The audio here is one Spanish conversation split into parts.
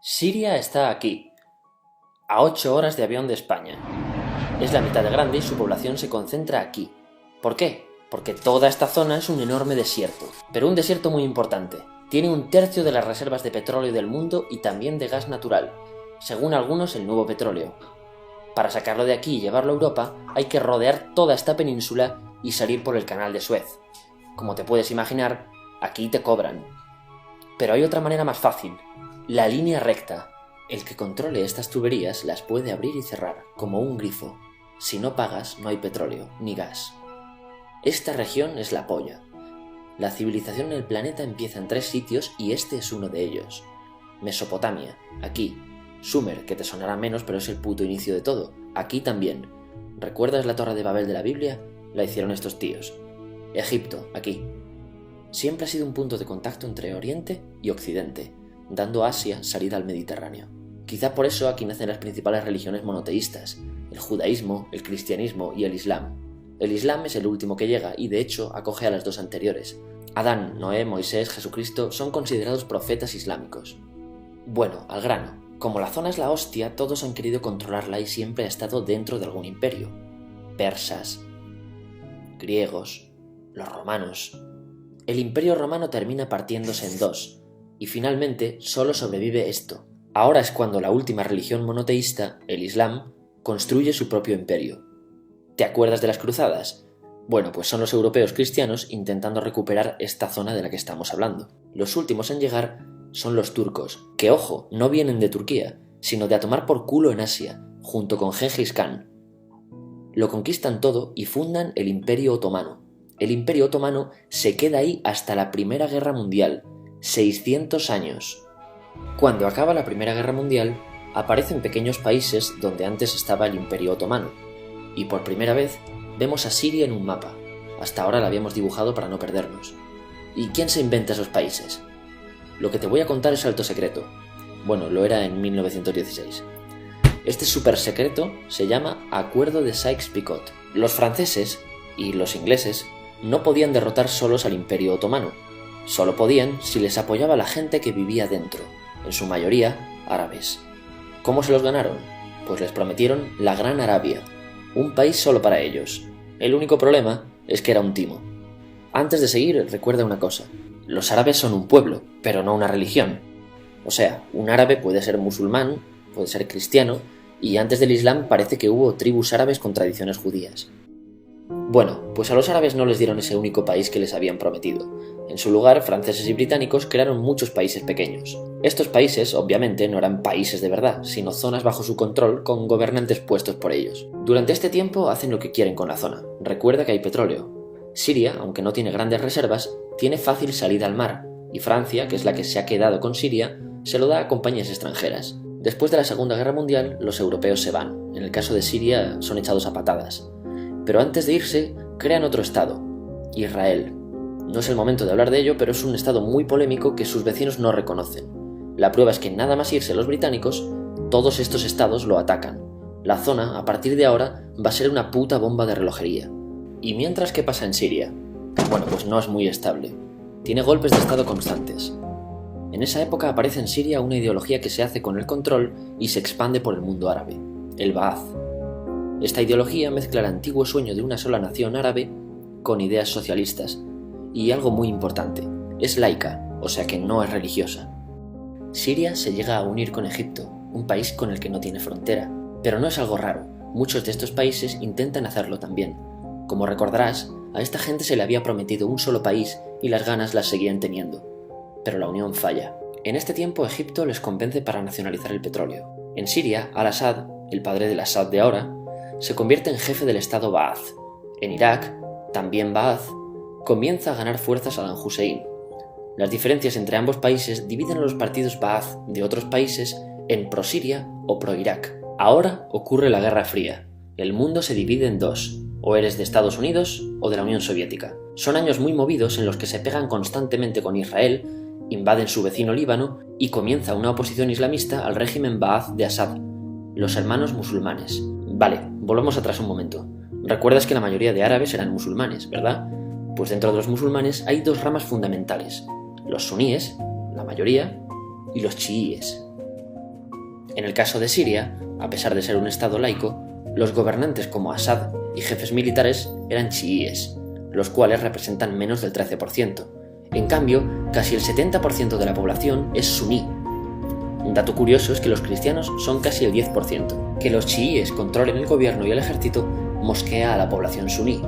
Siria está aquí, a 8 horas de avión de España. Es la mitad de grande y su población se concentra aquí. ¿Por qué? Porque toda esta zona es un enorme desierto, pero un desierto muy importante. Tiene 1/3 de las reservas de petróleo del mundo y también de gas natural, según algunos el nuevo petróleo. Para sacarlo de aquí y llevarlo a Europa, hay que rodear toda esta península y salir por el canal de Suez. Como te puedes imaginar, aquí te cobran. Pero hay otra manera más fácil, la línea recta. El que controle estas tuberías las puede abrir y cerrar, como un grifo. Si no pagas, no hay petróleo, ni gas. Esta región es la polla. La civilización en el planeta empieza en 3 sitios y este es uno de ellos. Mesopotamia, aquí. Sumer, que te sonará menos, pero es el puto inicio de todo. Aquí también. ¿Recuerdas la Torre de Babel de la Biblia? La hicieron estos tíos. Egipto, aquí. Siempre ha sido un punto de contacto entre Oriente y Occidente, dando a Asia salida al Mediterráneo. Quizá por eso aquí nacen las principales religiones monoteístas, el judaísmo, el cristianismo y el islam. El islam es el último que llega y de hecho acoge a las 2 anteriores. Adán, Noé, Moisés, Jesucristo son considerados profetas islámicos. Bueno, al grano. Como la zona es la hostia, todos han querido controlarla y siempre ha estado dentro de algún imperio. Persas, griegos, los romanos. El imperio romano termina partiéndose en 2, y finalmente solo sobrevive esto. Ahora es cuando la última religión monoteísta, el Islam, construye su propio imperio. ¿Te acuerdas de las cruzadas? Bueno, pues son los europeos cristianos intentando recuperar esta zona de la que estamos hablando. Los últimos en llegar son los turcos, que ojo, no vienen de Turquía, sino de a tomar por culo en Asia, junto con Gengis Khan. Lo conquistan todo y fundan el Imperio Otomano. El Imperio Otomano se queda ahí hasta la Primera Guerra Mundial, 600 años. Cuando acaba la Primera Guerra Mundial, aparecen pequeños países donde antes estaba el Imperio Otomano, y por primera vez vemos a Siria en un mapa. Hasta ahora la habíamos dibujado para no perdernos. ¿Y quién se inventa esos países? Lo que te voy a contar es alto secreto. Bueno, lo era en 1916. Este súper secreto se llama Acuerdo de Sykes-Picot. Los franceses y los ingleses no podían derrotar solos al Imperio Otomano. Solo podían si les apoyaba la gente que vivía dentro, en su mayoría árabes. ¿Cómo se los ganaron? Pues les prometieron la Gran Arabia, un país solo para ellos. El único problema es que era un timo. Antes de seguir, recuerda una cosa. Los árabes son un pueblo, pero no una religión. O sea, un árabe puede ser musulmán, puede ser cristiano, y antes del Islam parece que hubo tribus árabes con tradiciones judías. Bueno, pues a los árabes no les dieron ese único país que les habían prometido. En su lugar, franceses y británicos crearon muchos países pequeños. Estos países, obviamente, no eran países de verdad, sino zonas bajo su control con gobernantes puestos por ellos. Durante este tiempo hacen lo que quieren con la zona. Recuerda que hay petróleo. Siria, aunque no tiene grandes reservas, tiene fácil salida al mar, y Francia, que es la que se ha quedado con Siria, se lo da a compañías extranjeras. Después de la Segunda Guerra Mundial, los europeos se van. En el caso de Siria, son echados a patadas. Pero antes de irse, crean otro estado, Israel. No es el momento de hablar de ello, pero es un estado muy polémico que sus vecinos no reconocen. La prueba es que nada más irse los británicos, todos estos estados lo atacan. La zona, a partir de ahora, va a ser una puta bomba de relojería. ¿Y mientras qué pasa en Siria? Bueno, pues no es muy estable. Tiene golpes de estado constantes. En esa época aparece en Siria una ideología que se hace con el control y se expande por el mundo árabe, el Ba'ath. Esta ideología mezcla el antiguo sueño de una sola nación árabe con ideas socialistas. Y algo muy importante, es laica, o sea que no es religiosa. Siria se llega a unir con Egipto, un país con el que no tiene frontera. Pero no es algo raro, muchos de estos países intentan hacerlo también. Como recordarás, a esta gente se le había prometido un solo país y las ganas las seguían teniendo. Pero la unión falla. En este tiempo Egipto les convence para nacionalizar el petróleo. En Siria, Al-Assad, el padre del Assad de ahora, se convierte en jefe del estado Ba'ath. En Irak, también Ba'ath, comienza a ganar fuerza Saddam Hussein. Las diferencias entre ambos países dividen a los partidos Ba'ath de otros países en pro-Siria o pro-Irak. Ahora ocurre la Guerra Fría. El mundo se divide en 2. O eres de Estados Unidos o de la Unión Soviética. Son años muy movidos en los que se pegan constantemente con Israel, invaden su vecino Líbano y comienza una oposición islamista al régimen Ba'ath de Assad, los hermanos musulmanes. Vale, volvamos atrás un momento. Recuerdas que la mayoría de árabes eran musulmanes, ¿verdad? Pues dentro de los musulmanes hay 2 ramas fundamentales, los suníes, la mayoría, y los chiíes. En el caso de Siria, a pesar de ser un estado laico, los gobernantes como Assad y jefes militares eran chiíes, los cuales representan menos del 13%. En cambio, casi el 70% de la población es suní. Un dato curioso es que los cristianos son casi el 10%. Que los chiíes controlen el gobierno y el ejército mosquea a la población suní,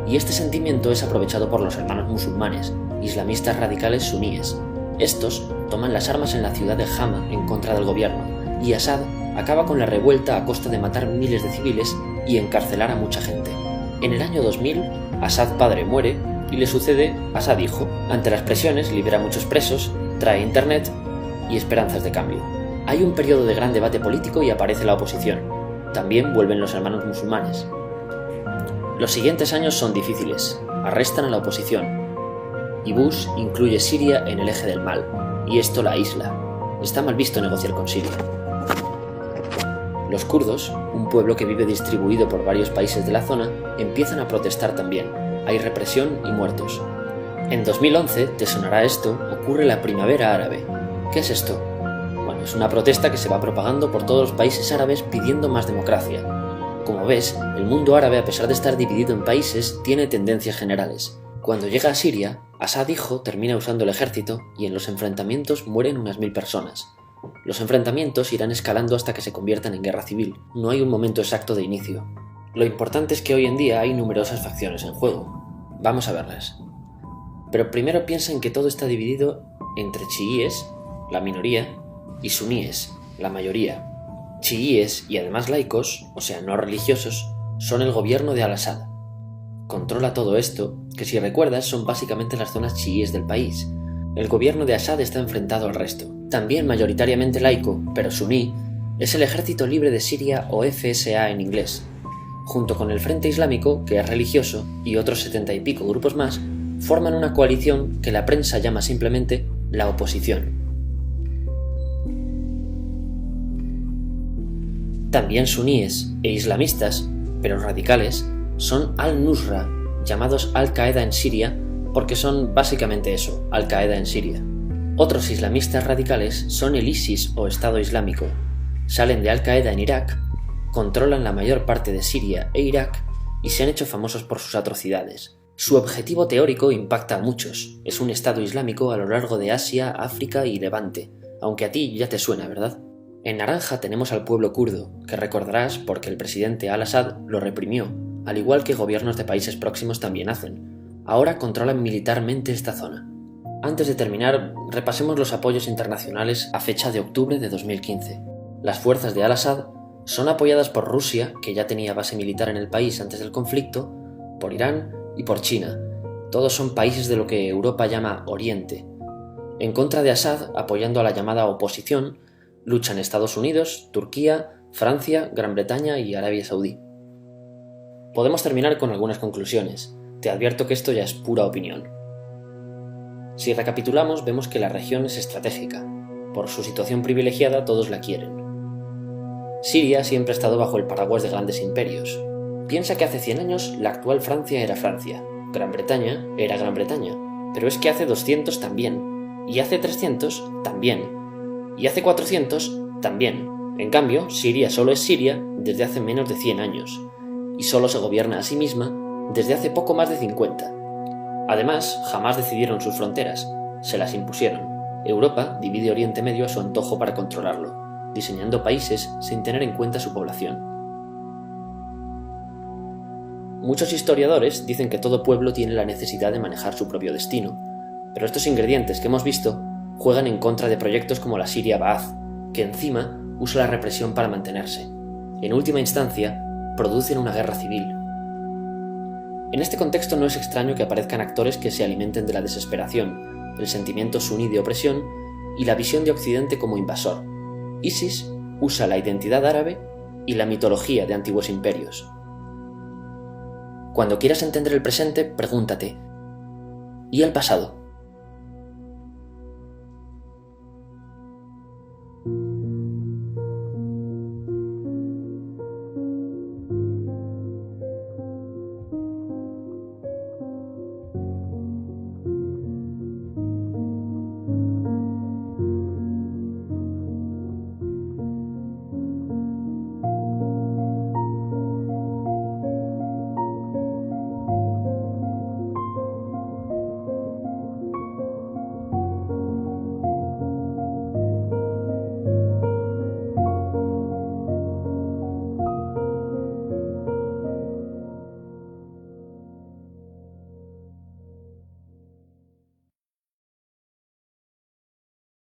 y este sentimiento es aprovechado por los hermanos musulmanes, islamistas radicales suníes. Estos toman las armas en la ciudad de Hama en contra del gobierno, y Assad acaba con la revuelta a costa de matar miles de civiles y encarcelar a mucha gente. En el año 2000, Assad padre muere y le sucede Assad hijo. Ante las presiones libera a muchos presos, trae internet y esperanzas de cambio. Hay un periodo de gran debate político y aparece la oposición. También vuelven los hermanos musulmanes. Los siguientes años son difíciles, arrestan a la oposición, y Bush incluye Siria en el eje del mal, y esto la aísla. Está mal visto negociar con Siria. Los kurdos, un pueblo que vive distribuido por varios países de la zona, empiezan a protestar también. Hay represión y muertos. En 2011, te sonará esto, ocurre la Primavera Árabe. ¿Qué es esto? Bueno, es una protesta que se va propagando por todos los países árabes pidiendo más democracia. Como ves, el mundo árabe, a pesar de estar dividido en países, tiene tendencias generales. Cuando llega a Siria, Assad hijo termina usando el ejército y en los enfrentamientos mueren unas 1000 personas. Los enfrentamientos irán escalando hasta que se conviertan en guerra civil. No hay un momento exacto de inicio. Lo importante es que hoy en día hay numerosas facciones en juego. Vamos a verlas. Pero primero piensa en que todo está dividido entre chiíes, la minoría, y suníes, la mayoría. Chiíes y además laicos, o sea, no religiosos, son el gobierno de Al-Assad. Controla todo esto, que si recuerdas son básicamente las zonas chiíes del país. El gobierno de Assad está enfrentado al resto. También mayoritariamente laico, pero suní, es el Ejército Libre de Siria o FSA en inglés. Junto con el Frente Islámico, que es religioso, y otros 70 y pico grupos más, forman una coalición que la prensa llama simplemente la oposición. También suníes e islamistas, pero radicales, son Al-Nusra, llamados Al-Qaeda en Siria, porque son básicamente eso, Al-Qaeda en Siria. Otros islamistas radicales son el ISIS o Estado Islámico. Salen de Al-Qaeda en Irak, controlan la mayor parte de Siria e Irak y se han hecho famosos por sus atrocidades. Su objetivo teórico impacta a muchos. Es un Estado Islámico a lo largo de Asia, África y Levante, aunque a ti ya te suena, ¿verdad? En naranja tenemos al pueblo kurdo, que recordarás porque el presidente Al-Assad lo reprimió, al igual que gobiernos de países próximos también hacen. Ahora controlan militarmente esta zona. Antes de terminar, repasemos los apoyos internacionales a fecha de octubre de 2015. Las fuerzas de Al-Assad son apoyadas por Rusia, que ya tenía base militar en el país antes del conflicto, por Irán y por China. Todos son países de lo que Europa llama Oriente. En contra de Assad, apoyando a la llamada oposición, luchan Estados Unidos, Turquía, Francia, Gran Bretaña y Arabia Saudí. Podemos terminar con algunas conclusiones. Te advierto que esto ya es pura opinión. Si recapitulamos, vemos que la región es estratégica. Por su situación privilegiada, todos la quieren. Siria siempre ha estado bajo el paraguas de grandes imperios. Piensa que hace 100 años la actual Francia era Francia, Gran Bretaña era Gran Bretaña, pero es que hace 200 también, y hace 300 también, y hace 400 también. En cambio, Siria solo es Siria desde hace menos de 100 años, y solo se gobierna a sí misma desde hace poco más de 50. Además, jamás decidieron sus fronteras, se las impusieron. Europa divide Oriente Medio a su antojo para controlarlo, diseñando países sin tener en cuenta su población. Muchos historiadores dicen que todo pueblo tiene la necesidad de manejar su propio destino, pero estos ingredientes que hemos visto juegan en contra de proyectos como la Siria Ba'ath, que encima usa la represión para mantenerse. En última instancia, producen una guerra civil. En este contexto no es extraño que aparezcan actores que se alimenten de la desesperación, el sentimiento suní de opresión y la visión de Occidente como invasor. ISIS usa la identidad árabe y la mitología de antiguos imperios. Cuando quieras entender el presente, pregúntate: ¿y el pasado?